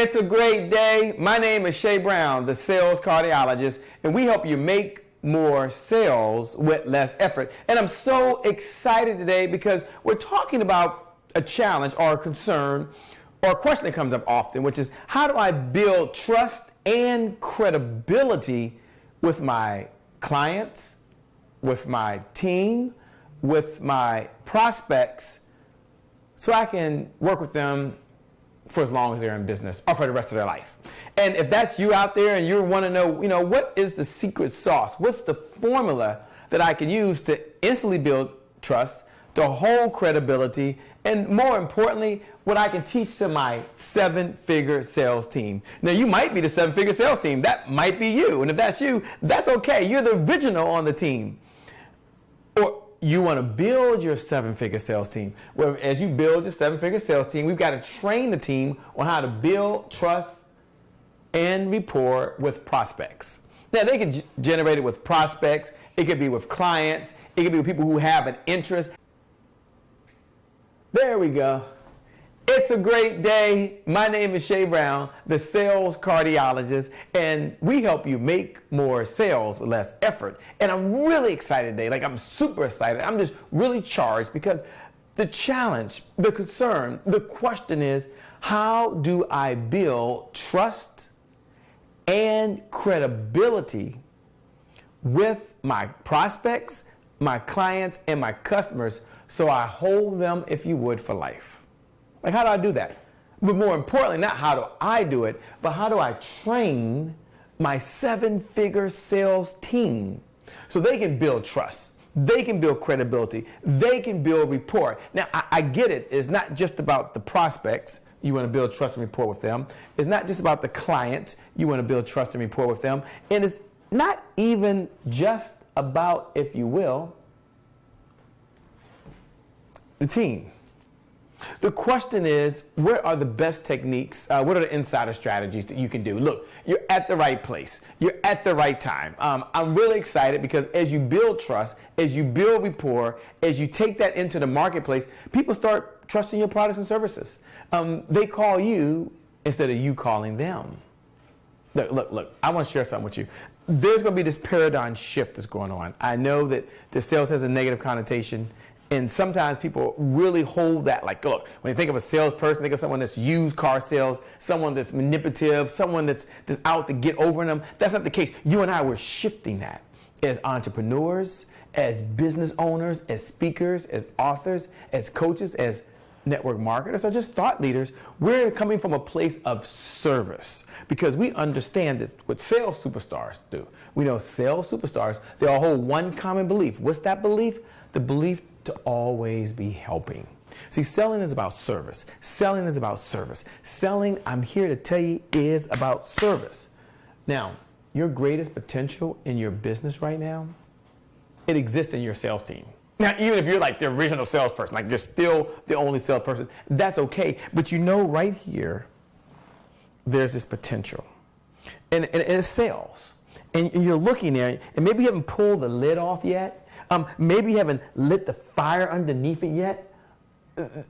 It's a great day. My name is Shay Brown, the sales cardiologist, and we help you make more sales with less effort. And I'm so excited today because we're talking about a challenge or a concern or a question that comes up often, which is how do I build trust and credibility with my clients, with my team, with my prospects, so I can work with them for as long as they're in business or for the rest of their life. And if that's you out there and you want to know, what is the secret sauce? What's the formula that I can use to instantly build trust, to hold credibility, and more importantly, what I can teach to my 7-figure sales team. Now, you might be the 7-figure sales team. That might be you. And if that's you, that's okay. You're the original on the team. Or you want to build your 7-figure sales team. Well, as you build your 7-figure sales team, we've got to train the team on how to build trust and rapport with prospects. Now, they can generate it with prospects. It could be with clients. It could be with people who have an interest. There we go. It's a great day. My name is Shay Brown, the sales cardiologist, and we help you make more sales with less effort. And I'm really excited today. I'm super excited. I'm just really charged because the challenge, the concern, the question is, how do I build trust and credibility with my prospects, my clients, and my customers so I hold them, if you would, for life? How do I do that? But more importantly, not how do I do it, but how do I train my 7-figure sales team so they can build trust, they can build credibility, they can build rapport. Now, I get it. It's not just about the prospects. You want to build trust and rapport with them. It's not just about the clients. You want to build trust and rapport with them. And it's not even just about, if you will, the team. The question is, what are the best techniques? What are the insider strategies that you can do? Look, you're at the right place. You're at the right time. I'm really excited because as you build trust, as you build rapport, as you take that into the marketplace, people start trusting your products and services. They call you instead of you calling them. Look, I want to share something with you. There's going to be this paradigm shift that's going on. I know that the sales has a negative connotation. And sometimes people really hold that, look, when you think of a salesperson, think of someone that's used car sales, someone that's manipulative, someone that's out to get over them. That's not the case. You and I, we're shifting that as entrepreneurs, as business owners, as speakers, as authors, as coaches, as network marketers, or just thought leaders. We're coming from a place of service because we understand that what sales superstars do. We know sales superstars, they all hold one common belief. What's that belief? The belief to always be helping. See, selling is about service. Selling is about service. Selling, I'm here to tell you, is about service. Now, your greatest potential in your business right now, it exists in your sales team. Now, even if you're the original salesperson, you're still the only salesperson, that's okay. But right here, there's this potential. And it's sales. And you're looking there, and maybe you haven't pulled the lid off yet. Maybe you haven't lit the fire underneath it yet.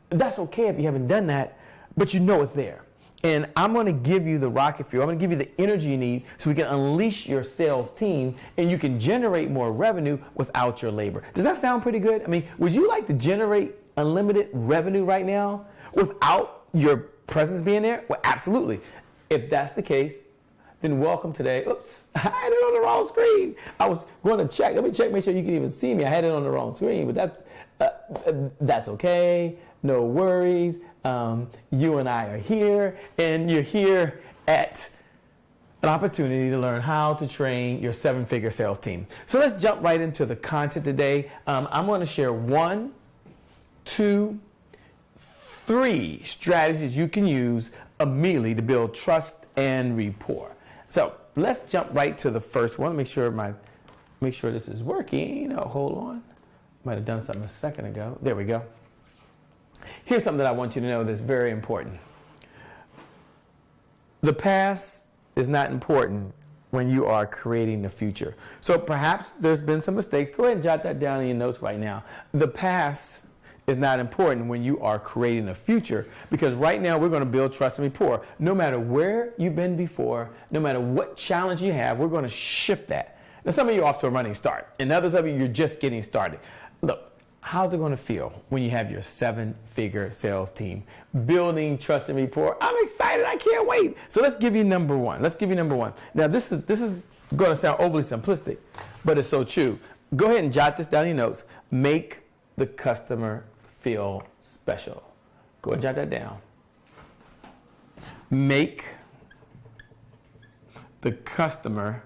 That's okay if you haven't done that, but it's there. And I'm going to give you the rocket fuel. I'm going to give you the energy you need so we can unleash your sales team and you can generate more revenue without your labor. Does that sound pretty good? Would you like to generate unlimited revenue right now without your presence being there? Well, absolutely. If that's the case, then welcome today. Oops, I had it on the wrong screen. I was going to check. Let me check, make sure you can even see me. I had it on the wrong screen, but that's okay. No worries. You and I are here, and you're here at an opportunity to learn how to train your 7-figure sales team. So let's jump right into the content today. I'm going to share 1, 2, 3 strategies you can use immediately to build trust and rapport. So let's jump right to the first one. Make sure this is working. Oh, hold on. Might have done something a second ago. There we go. Here's something that I want you to know that's very important. The past is not important when you are creating the future. So perhaps there's been some mistakes. Go ahead and jot that down in your notes right now. The past is not important when you are creating a future, because right now we're going to build trust and rapport. No matter where you've been before, no matter what challenge you have, we're going to shift that. Now, some of you are off to a running start, and others of you, you're just getting started. Look, how's it going to feel when you have your 7-figure sales team building trust and rapport? I'm excited. I can't wait. So let's give you number one. Now, this is going to sound overly simplistic, but it's so true. Go ahead and jot this down in your notes. Make the customer feel special. Go and jot that down. Make the customer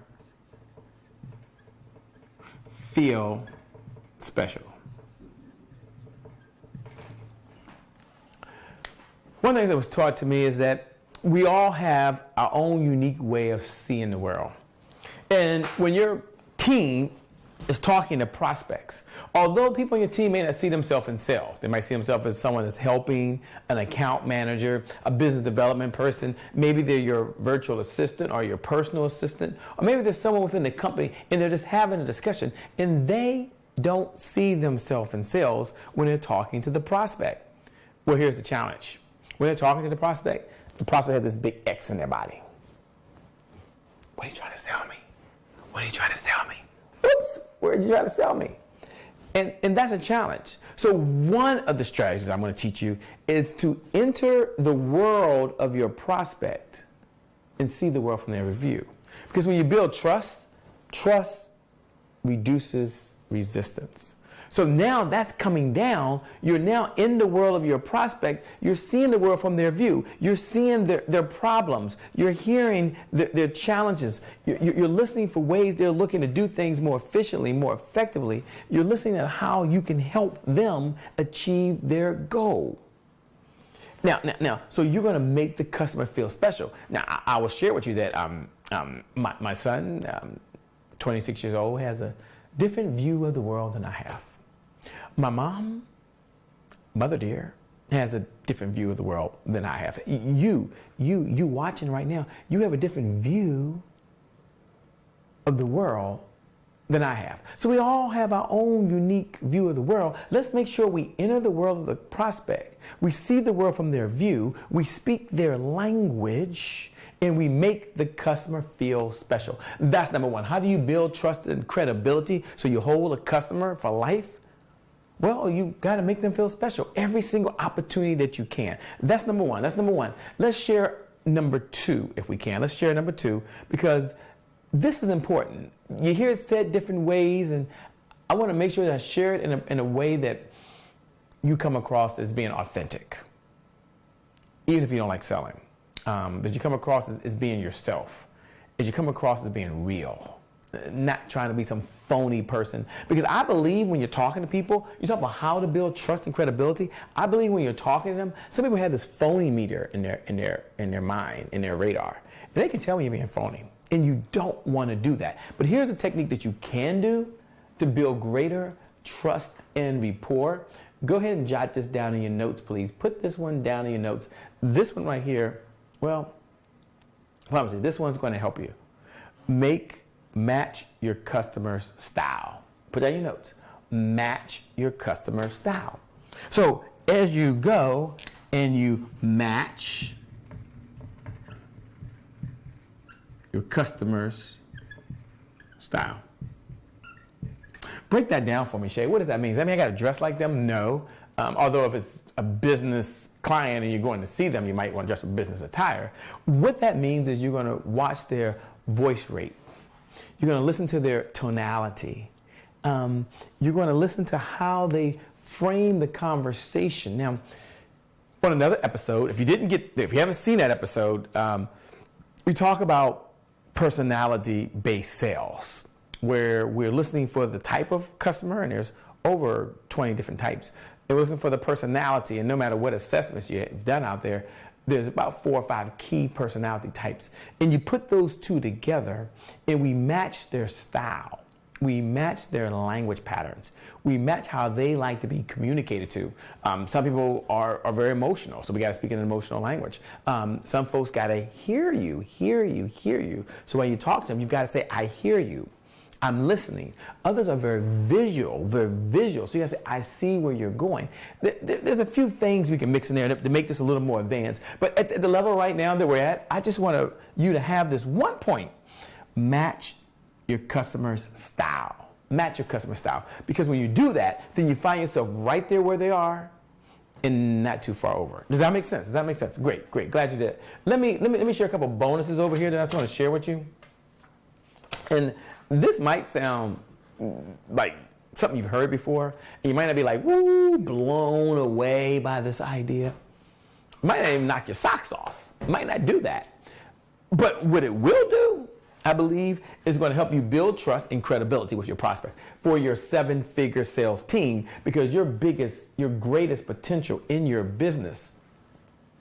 feel special. One thing that was taught to me is that we all have our own unique way of seeing the world. And when your team is talking to prospects, although people on your team may not see themselves in sales, they might see themselves as someone that's helping, an account manager, a business development person, maybe they're your virtual assistant or your personal assistant, or maybe there's someone within the company and they're just having a discussion and they don't see themselves in sales when they're talking to the prospect. Well, here's the challenge. When they're talking to the prospect has this big X in their body. What are you trying to sell me? What are you trying to sell me? Oops, what are you trying to sell me? And that's a challenge. So one of the strategies I'm going to teach you is to enter the world of your prospect and see the world from their view. Because when you build trust, trust reduces resistance. So now that's coming down. You're now in the world of your prospect. You're seeing the world from their view. You're seeing their problems. You're hearing their challenges. You're listening for ways they're looking to do things more efficiently, more effectively. You're listening to how you can help them achieve their goal. Now, so you're going to make the customer feel special. Now, I will share with you that my son, 26 years old, has a different view of the world than I have. My mother dear, has a different view of the world than I have. You watching right now, you have a different view of the world than I have. So we all have our own unique view of the world. Let's make sure we enter the world of the prospect. We see the world from their view. We speak their language. And we make the customer feel special. That's number one. How do you build trust and credibility so you hold a customer for life? Well, you got to make them feel special every single opportunity that you can. That's number one. Let's share number two if we can. Let's share number two because this is important. You hear it said different ways, and I want to make sure that I share it in a way that you come across as being authentic, even if you don't like selling. That you come across as being yourself, as you come across as being real, not trying to be some phony person. Because I believe when you're talking to people, you talk about how to build trust and credibility. I believe when you're talking to them, some people have this phony meter in their mind, in their radar, and they can tell when you're being phony. And you don't want to do that. But here's a technique that you can do to build greater trust and rapport. Go ahead and jot this down in your notes, please. Put this one down in your notes. This one right here. Well, obviously, this one's going to help you. Match your customer's style. Put that in your notes. Match your customer's style. So as you go and you match your customer's style. Break that down for me, Shay. What does that mean? Does that mean I got to dress like them? No. Although if it's a business client and you're going to see them, you might want to dress with business attire. What that means is you're going to watch their voice rate. You're going to listen to their tonality. You're going to listen to how they frame the conversation. Now, on another episode, if you haven't seen that episode, we talk about personality-based sales, where we're listening for the type of customer, and there's over 20 different types. We're listening for the personality, and no matter what assessments you've done out there, there's about 4 or 5 key personality types. And you put those two together, and we match their style. We match their language patterns. We match how they like to be communicated to. Some people are very emotional, so we got to speak in an emotional language. Some folks got to hear you. So when you talk to them, you've got to say, I hear you. I'm listening. Others are very visual, very visual. So you gotta say, I see where you're going. There's a few things we can mix in there to make this a little more advanced. But at the level right now that we're at, I just want you to have this one point. Match your customer's style. Match your customer style. Because when you do that, then you find yourself right there where they are and not too far over. Does that make sense? Does that make sense? Great, great. Glad you did. Let me share a couple bonuses over here that I just want to share with you. And this might sound like something you've heard before, and you might not be like, woo, blown away by this idea. It might not even knock your socks off. It might not do that. But what it will do, I believe, is going to help you build trust and credibility with your prospects for your 7-figure sales team, because your greatest potential in your business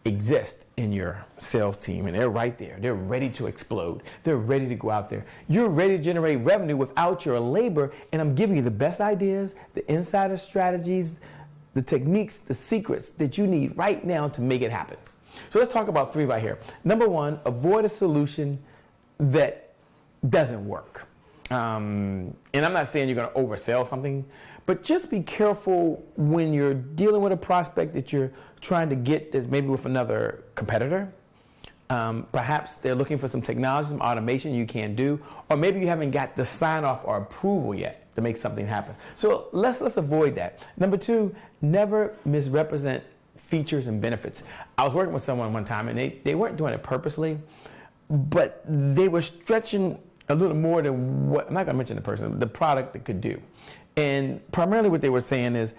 exists in your sales team, and they're right there. They're ready to explode. They're ready to go out there. You're ready to generate revenue without your labor, and I'm giving you the best ideas, the insider strategies, the techniques, the secrets that you need right now to make it happen. So let's talk about 3 right here. Number 1, avoid a solution that doesn't work. And I'm not saying you're going to oversell something, but just be careful when you're dealing with a prospect that you're trying to get that's maybe with another competitor. Perhaps they're looking for some technology, some automation you can't do, or maybe you haven't got the sign off or approval yet to make something happen. So let's avoid that. Number 2, never misrepresent features and benefits. I was working with someone one time, and they weren't doing it purposely, but they were stretching a little more than what, I'm not going to mention the person, the product it could do. And primarily what they were saying is,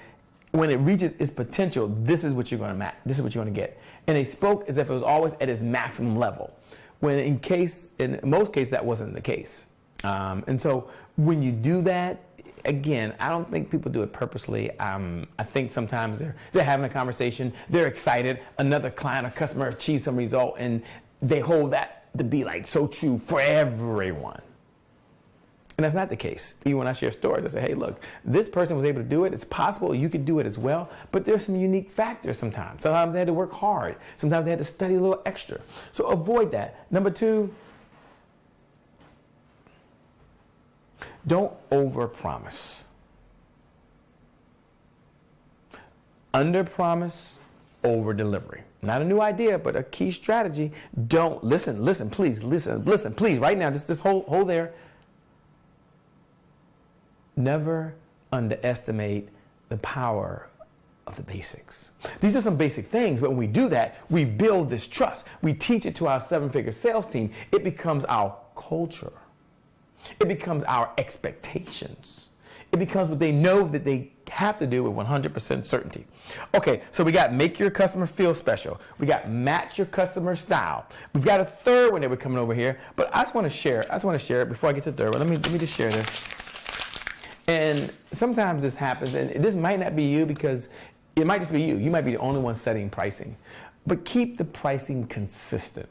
when it reaches its potential, this is what you're going to match. This is what you're going to get. And they spoke as if it was always at its maximum level, when in most cases that wasn't the case. And so when you do that, again, I don't think people do it purposely. I think sometimes they're having a conversation, they're excited, another client or customer achieves some result, and they hold that to be like so true for everyone. And that's not the case. Even when I share stories, I say, hey, look, this person was able to do it. It's possible you could do it as well, but there's some unique factors sometimes. Sometimes they had to work hard. Sometimes they had to study a little extra. So avoid that. Number 2, don't overpromise. Under-promise, over-delivery. Not a new idea, but a key strategy. Don't listen, please, right now, just hold there. Never underestimate the power of the basics. These are some basic things, but when we do that, we build this trust. We teach it to our 7-figure sales team. It becomes our culture. It becomes our expectations. It becomes what they know that they have to do with 100% certainty. Okay, so we got make your customer feel special. We got match your customer style. We've got a third one that we're coming over here, but I just want to share it before I get to the third one. Let me just share this. And sometimes this happens, and this might not be you, because it might just be you. You might be the only one setting pricing. But keep the pricing consistent.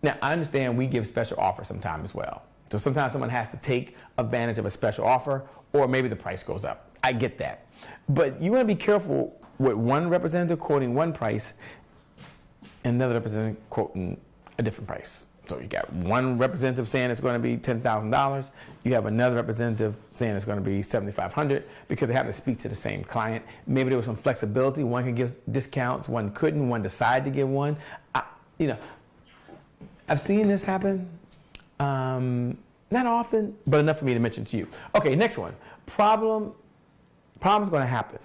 Now, I understand we give special offers sometimes as well. So sometimes someone has to take advantage of a special offer, or maybe the price goes up. I get that. But you want to be careful with one representative quoting one price and another representative quoting a different price. So you got one representative saying it's going to be $10,000. You have another representative saying it's going to be $7,500, because they happen to speak to the same client. Maybe there was some flexibility. One could give discounts, one couldn't. One decided to give one. I've seen this happen. Not often, but enough for me to mention to you. Okay, next one. Problem's going to happen.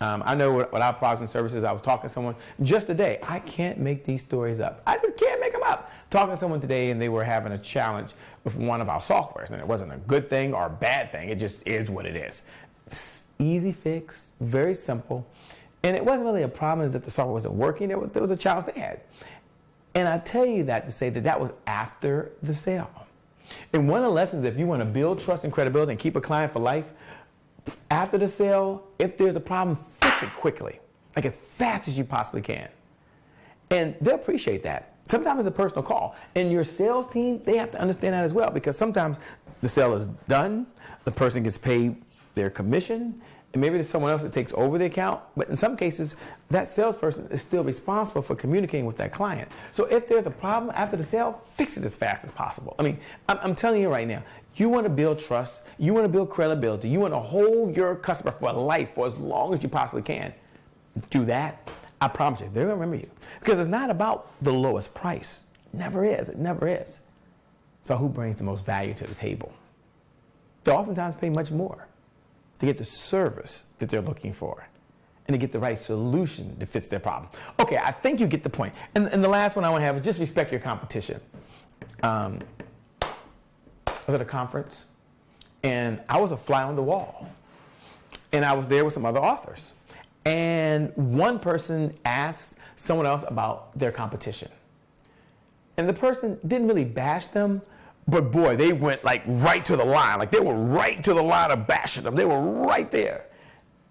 I know with our products and services, I was talking to someone just today. I can't make these stories up. I just can't make them up. Talking to someone today, and they were having a challenge with one of our softwares, and it wasn't a good thing or a bad thing. It just is what it is. Easy fix, very simple. And it wasn't really a problem that the software wasn't working. There was a challenge they had. And I tell you that to say that was after the sale. And one of the lessons, if you want to build trust and credibility and keep a client for life, after the sale, if there's a problem, fix it quickly, like as fast as you possibly can. And they'll appreciate that. Sometimes it's a personal call. And your sales team, they have to understand that as well, because sometimes the sale is done, the person gets paid their commission, and maybe there's someone else that takes over the account, but in some cases, that salesperson is still responsible for communicating with that client. So if there's a problem after the sale, fix it as fast as possible. I mean, I'm telling you right now, you want to build trust, you want to build credibility, you want to hold your customer for life for as long as you possibly can. Do that, I promise you, they're going to remember you. Because it's not about the lowest price. It never is. It never is. It's about who brings the most value to the table. They oftentimes pay much more to get the service that they're looking for and to get the right solution that fits their problem. Okay, I think you get the point. And the last one I want to have is just respect your competition. I was at a conference, and I was a fly on the wall. And I was there with some other authors. And one person asked someone else about their competition. And the person didn't really bash them, but boy, they went like right to the line. Like they were right to the line of bashing them. They were right there.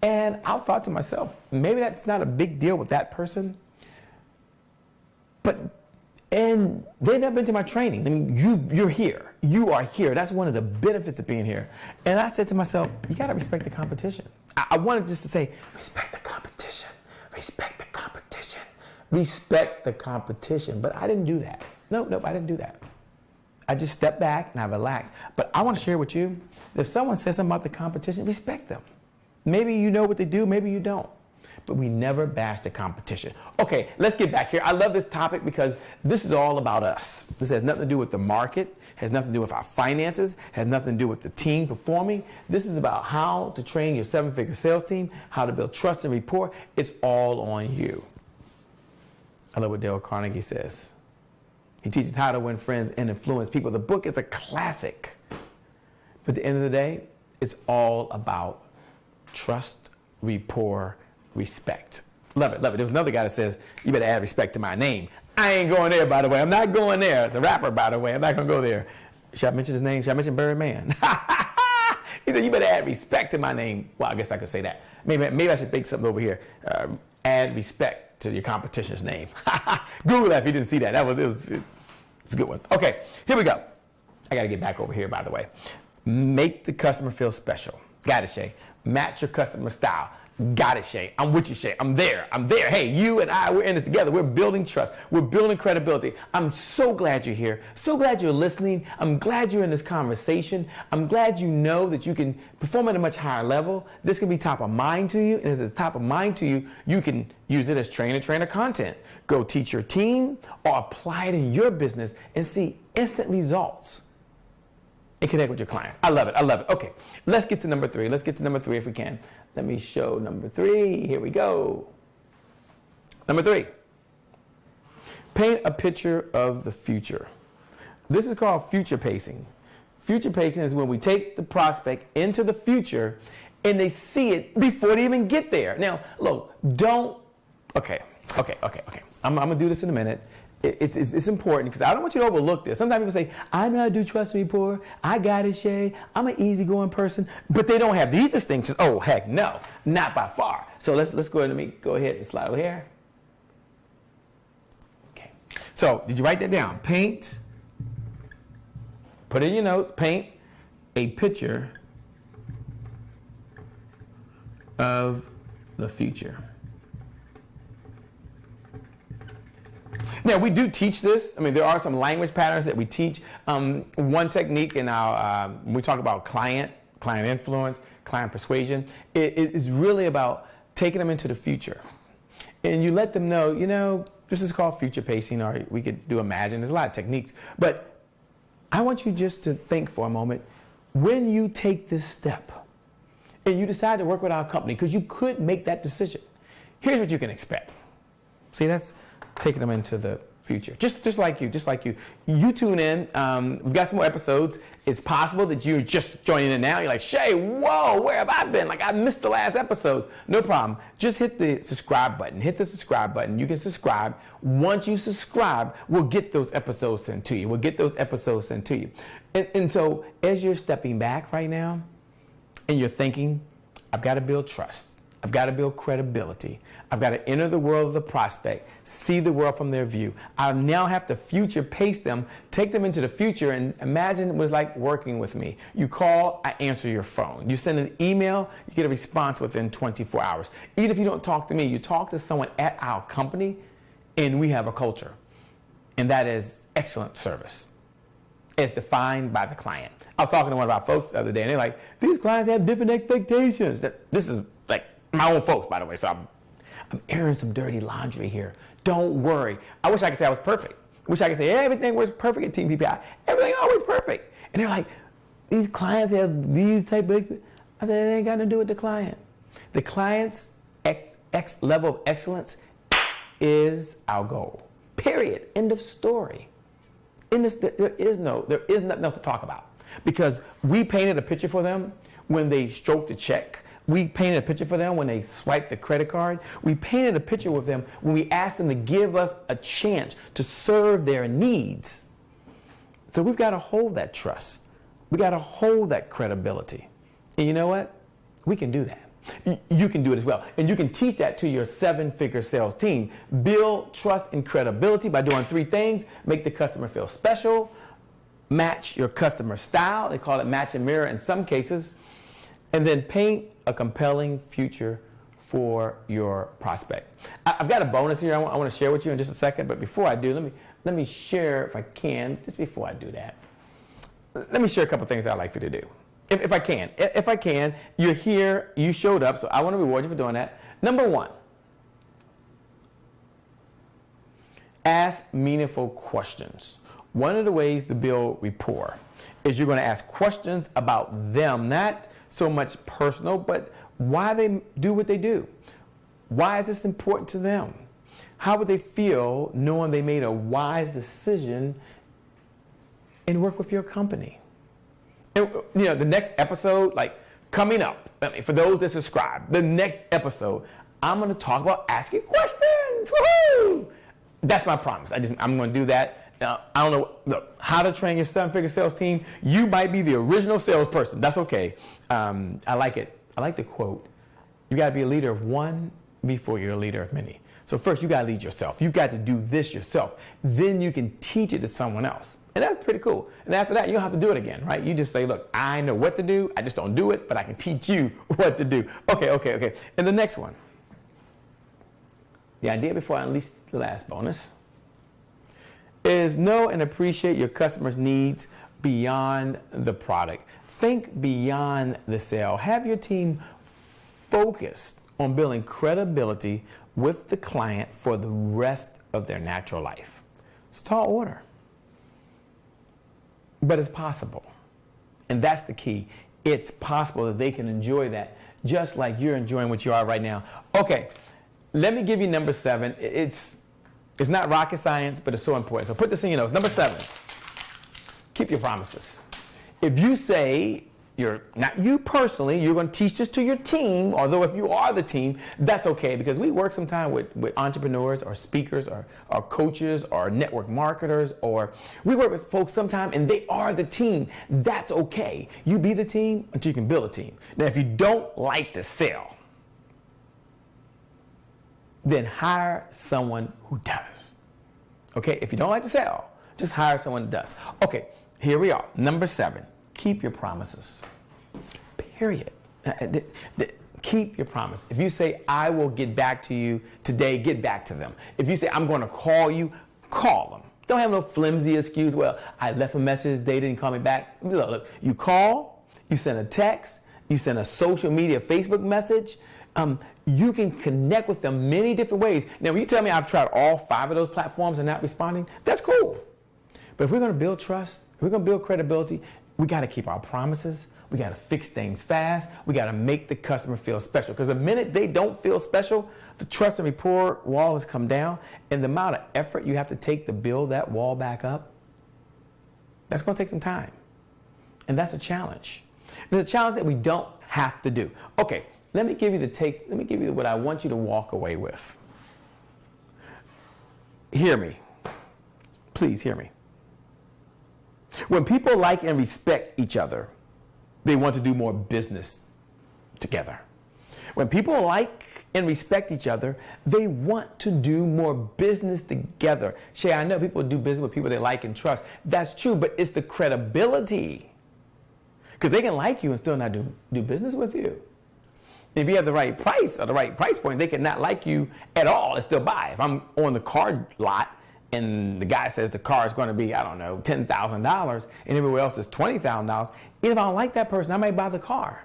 And I thought to myself, maybe that's not a big deal with that person. And they've never been to my training. I mean, you're here. You are here. That's one of the benefits of being here. And I said to myself, you got to respect the competition. I wanted just to say, respect the competition. Respect the competition. Respect the competition. But I didn't do that. Nope, I didn't do that. I just stepped back and I relaxed. But I want to share with you, if someone says something about the competition, respect them. Maybe you know what they do, maybe you don't. But we never bash the competition. Okay, let's get back here. I love this topic because this is all about us. This has nothing to do with the market, has nothing to do with our finances, has nothing to do with the team performing. This is about how to train your 7-figure sales team, how to build trust and rapport. It's all on you. I love what Dale Carnegie says. He teaches how to win friends and influence people. The book is a classic. But at the end of the day, it's all about trust, rapport, respect. Love it, love it. There was another guy that says, you better add respect to my name. I ain't going there, by the way. I'm not going there. It's a rapper, by the way. I'm not going to go there. Should I mention his name? Should I mention Barry Mann? He said, you better add respect to my name. Well, I guess I could say that. Maybe I should make something over here. Add respect to your competition's name. Google that if you didn't see that. It's a good one. Okay, here we go. I got to get back over here, by the way. Make the customer feel special. Got it, Shay. Match your customer style. Got it, Shay. I'm with you, Shay. I'm there. Hey, you and I, we're in this together. We're building trust. We're building credibility. I'm so glad you're here. So glad you're listening. I'm glad you're in this conversation. I'm glad you know that you can perform at a much higher level. This can be top of mind to you. And as it's top of mind to you, you can use it as trainer content. Go teach your team or apply it in your business and see instant results and connect with your clients. I love it. I love it. Okay, let's get to number 3. Let's get to number 3 if we can. Let me show number 3. Here we go. Number 3. Paint a picture of the future. This is called future pacing. Future pacing is when we take the prospect into the future and they see it before they even get there. Now, look, okay. I'm going to do this in a minute. It's important because I don't want you to overlook this. Sometimes people say, I know how to do trust and rapport. I got it, Shay. I'm an easygoing person. But they don't have these distinctions. Oh, heck no. Not by far. So let's go ahead and go ahead and slide over here. Okay. So did you write that down? Paint, put in your notes, paint a picture of the future. Now, we do teach this. I mean, there are some language patterns that we teach. One technique in our, when we talk about client influence, client persuasion, it is really about taking them into the future. And you let them know, this is called future pacing, or we could do imagine. There's a lot of techniques. But I want you just to think for a moment, when you take this step and you decide to work with our company, because you could make that decision, here's what you can expect. See, that's taking them into the future. Just like you. You tune in. We've got some more episodes. It's possible that you're just joining in now. You're like, Shay, whoa, where have I been? Like, I missed the last episodes. No problem. Just hit the subscribe button. Hit the subscribe button. You can subscribe. Once you subscribe, we'll get those episodes sent to you. And so as you're stepping back right now and you're thinking, I've got to build trust. I've got to build credibility. I've got to enter the world of the prospect, see the world from their view. I now have to future pace them, take them into the future, and imagine it was like working with me. You call, I answer your phone. You send an email, you get a response within 24 hours. Even if you don't talk to me, you talk to someone at our company, and we have a culture. And that is excellent service. It's defined by the client. I was talking to one of our folks the other day, and they're like, these clients have different expectations. This is like my own folks, by the way, so I'm airing some dirty laundry here. Don't worry. I wish I could say I was perfect. I wish I could say everything was perfect at Team PPI. Everything always perfect. And they're like, these clients have these type of, I said, it ain't got nothing to do with the client. The client's level of excellence is our goal. Period. End of story. There is nothing else to talk about. Because we painted a picture for them when they stroked the check. We painted a picture for them when they swiped the credit card. We painted a picture with them when we asked them to give us a chance to serve their needs. So we've got to hold that trust. We got to hold that credibility. And you know what? We can do that. You can do it as well. And you can teach that to your 7-figure sales team. Build trust and credibility by doing 3 things. Make the customer feel special. Match your customer style. They call it match and mirror in some cases. And then paint a compelling future for your prospect. I've got a bonus here I want to share with you in just a second. But before I do, let me share, if I can, just before I do that, let me share a couple things I'd like for you to do. If I can, you're here, you showed up, so I want to reward you for doing that. Number 1, ask meaningful questions. One of the ways to build rapport is you're going to ask questions about them, not so much personal, but why they do what they do. Why is this important to them? How would they feel knowing they made a wise decision and work with your company? And, you know, the next episode, like coming up, for those that subscribe, the next episode, I'm going to talk about asking questions. Woohoo! That's my promise. I'm going to do that. Now, I don't know how to train your 7-figure sales team. You might be the original salesperson. That's okay. I like it. I like the quote. You got to be a leader of one before you're a leader of many. So first, you got to lead yourself. You've got to do this yourself. Then you can teach it to someone else. And that's pretty cool. And after that, you don't have to do it again, right? You just say, look, I know what to do. I just don't do it, but I can teach you what to do. Okay. And the next one. The idea before I unleash the last bonus is know and appreciate your customers' needs beyond the product. Think beyond the sale. Have your team focused on building credibility with the client for the rest of their natural life. It's a tall order. But it's possible. And that's the key. It's possible that they can enjoy that just like you're enjoying what you are right now. Okay, let me give you number 7. It's not rocket science, but it's so important. So put this in your notes. Number 7, keep your promises. If you say, not you personally, you're going to teach this to your team, although if you are the team, that's okay, because we work sometimes with entrepreneurs or speakers or coaches or network marketers, or we work with folks sometimes and they are the team. That's okay. You be the team until you can build a team. Now, if you don't like to sell, then hire someone who does. Okay, if you don't like to sell, just hire someone who does. Okay, here we are. Number 7, keep your promises. Period. Keep your promise. If you say, I will get back to you today, get back to them. If you say, I'm going to call you, call them. Don't have no flimsy excuse. Well, I left a message, they didn't call me back. Look, you call, you send a text, you send a social media Facebook message. You can connect with them many different ways. Now, when you tell me I've tried all 5 of those platforms and not responding, that's cool. But if we're going to build trust, if we're going to build credibility, we got to keep our promises. We got to fix things fast. We got to make the customer feel special. Because the minute they don't feel special, the trust and rapport wall has come down. And the amount of effort you have to take to build that wall back up, that's going to take some time. And that's a challenge. It's a challenge that we don't have to do. Okay, let me give you what I want you to walk away with. Hear me. Please hear me. When people like and respect each other, they want to do more business together. When people like and respect each other, they want to do more business together. Shay, I know people do business with people they like and trust. That's true, but it's the credibility. Because they can like you and still not do business with you. If you have the right price or the right price point, they can not like you at all and still buy. If I'm on the car lot and the guy says the car is going to be, I don't know, $10,000 and everywhere else is $20,000, if I don't like that person, I might buy the car.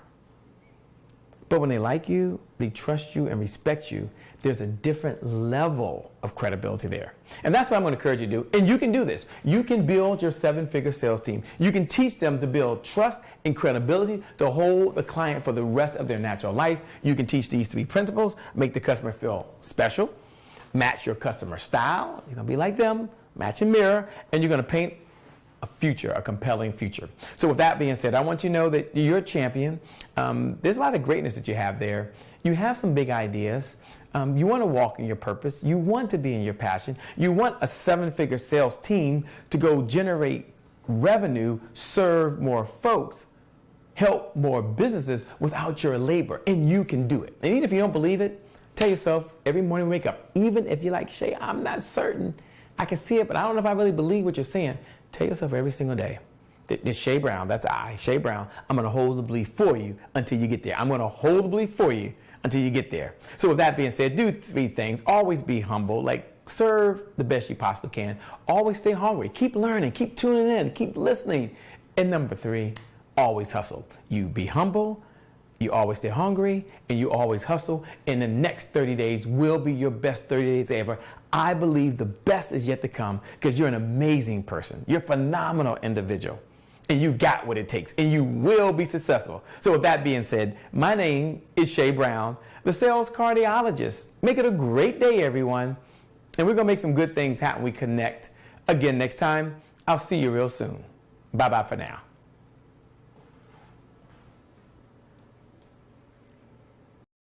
But when they like you, they trust you and respect you, there's a different level of credibility there. And that's what I'm going to encourage you to do. And you can do this. You can build your 7-figure sales team. You can teach them to build trust and credibility to hold the client for the rest of their natural life. You can teach these 3 principles, make the customer feel special, match your customer style. You're going to be like them, match and mirror, and you're going to paint a future, a compelling future. So with that being said, I want you to know that you're a champion. There's a lot of greatness that you have there. You have some big ideas. You want to walk in your purpose. You want to be in your passion. You want a 7-figure sales team to go generate revenue, serve more folks, help more businesses without your labor. And you can do it. And even if you don't believe it, tell yourself every morning wake up, even if you're like, Shay, I'm not certain. I can see it, but I don't know if I really believe what you're saying. Tell yourself every single day, this Shay Brown, that's I, Shay Brown, I'm going to hold the belief for you until you get there. I'm going to hold the belief for you until you get there. So with that being said, do 3 things. Always be humble, like serve the best you possibly can. Always stay hungry. Keep learning, keep tuning in, keep listening. And number 3, always hustle. You be humble, you always stay hungry, and you always hustle. And the next 30 days will be your best 30 days ever. I believe the best is yet to come because you're an amazing person. You're a phenomenal individual. And you got what it takes. And you will be successful. So with that being said, my name is Shay Brown, the sales cardiologist. Make it a great day, everyone. And we're going to make some good things happen. We connect again next time. I'll see you real soon. Bye-bye for now.